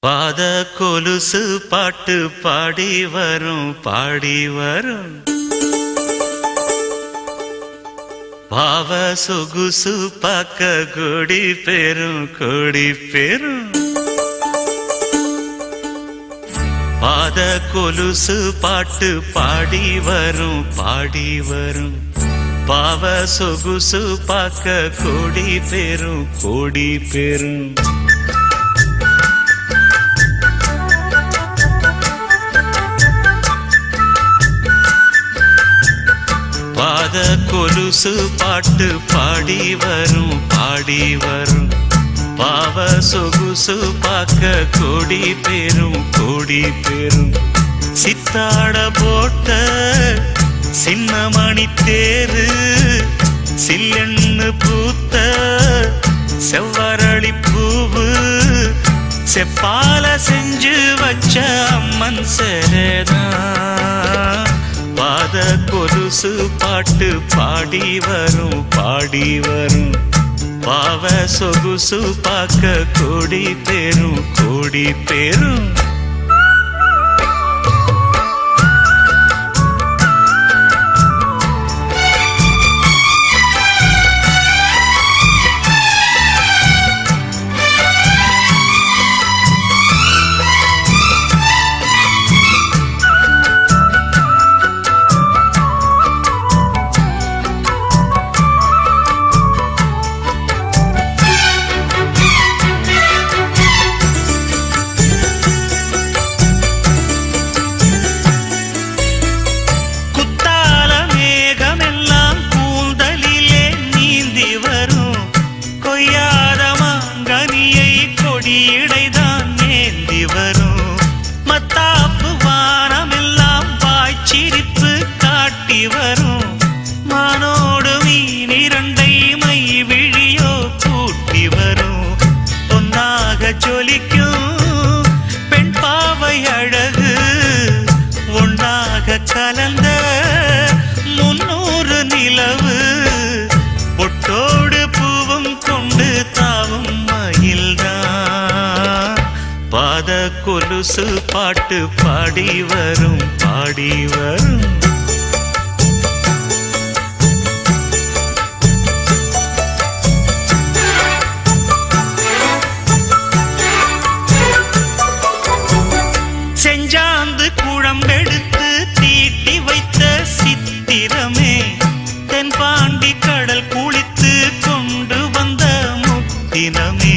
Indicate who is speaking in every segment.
Speaker 1: பாத கொலுசு பாட்டு பாடி வரும் பாடி வரும் பாவ சொகுசு பாக்க கொடி பெரும் கொடி பெரும் பாத கொலுசு பாட்டு பாடி வரும் பாடி வரும் பாவ சொகுசு பாக்க கொடி பெரும் கொடி பெரும் பாத கொலுசு பாட்டு பாடி வரும் பாடி வரும் பாவ சொகுசு பாக்க கொடி பெரும் கொடி பெரும் சித்தாட போட்ட சின்னமணி தேரு சில்லெண்ணு பூத்த செவ்வரளி பூவு செப்பால செஞ்சு வச்ச அம்மன் சேரதான் பாத கொலுசு பாட்டு பாடி வரும் பாடி வரும் பாவ சொகுசு பாக்க கொடி பெரும் கொடி பெரும் இடைதான் ஏந்தி வரும் மத்தாப்பு வானமெல்லாம் வாய்ச்சிரிப்பு காட்டி வரும் மானோடு மீன் இரண்டை மை விழியோ கூட்டி வரும் பொன்னாக ஜொலிக்கும் பெண் பாவை அழகு ஒன்னாக கலந்த 300 நிலவு பொட்டோடு பூவும் கொண்டு தாவும் பாத கொலுசு பாட்டு பாடி வரும் பாடி வரும் செஞ்சாந்து குழம்பெடுத்து தீட்டி வைத்த சித்திரமே தென்பாண்டி கடல் குளித்து கொண்டு வந்த முத்தினமே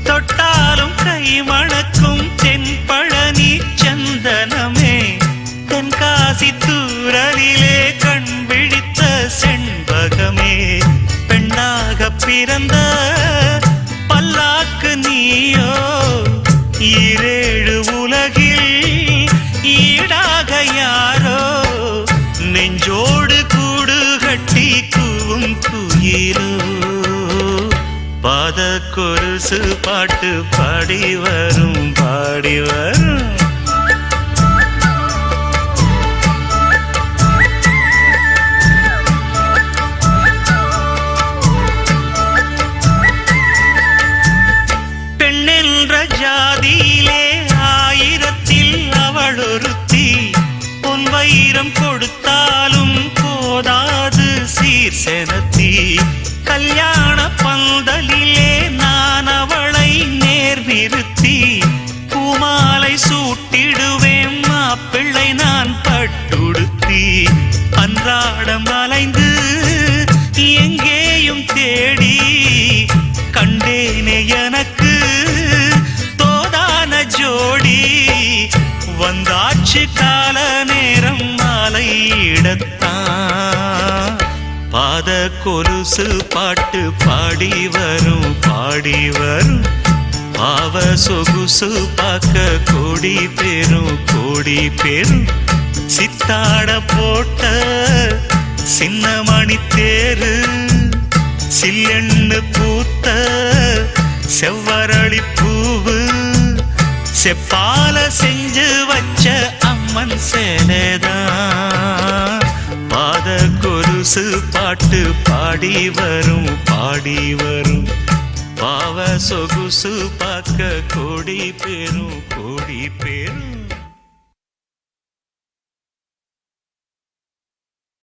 Speaker 1: தொட்டாலும் கை மணக்கும் தென்பழனி சந்தனமே தென்காசி தூரலிலே கண் விழித்த செண்பகமே பெண்ணாக பிறந்த பல்லாக்கு நீயோ ஈரேழு உலகில் ஈடாக யாரோ நெஞ்சோடு கூடு கட்டி கூவும் குயிலோ பாத கொலுசு பாட்டு பாடி வரும் பாடி வரும் பெண்ணென்ற ஜாதியிலே 1000ல் அவளொருத்தி பொன் வைரம் கொடுத்தாலும் போதாது சீர் செனத்தி கல்யாண பந்தலிலே நான் அவளை நேர் நிறுத்தி பூமாலை சூட்டிடுவேன் மாப்பிள்ளை நான் பட்டுடுத்தி அன்றாடம் அலைந்து எங்கேயும் தேடி கண்டேனே எனக்கு தோதான ஜோடி வந்தாச்சு கால நேரம் மாலையிடத்தான் பாத கொலுசு பாட்டு பாடி வரும் பாடி வரும் பாவ சொகுசு பாக்க கொடி பெரும் கொடி பெரும் சித்தாட போட்ட சின்னமணி தேரு சில்லெண்ணு பூத்த செவ்வரளி பூவு செப்பால செஞ்சு வச்ச அம்மன் சேலைதான் பாத கொலுசு பாட்டு பாடி வரும் பாடி வரும் பாவ சொகுசு பார்க்க கோடி பேரும் கோடி பேரும்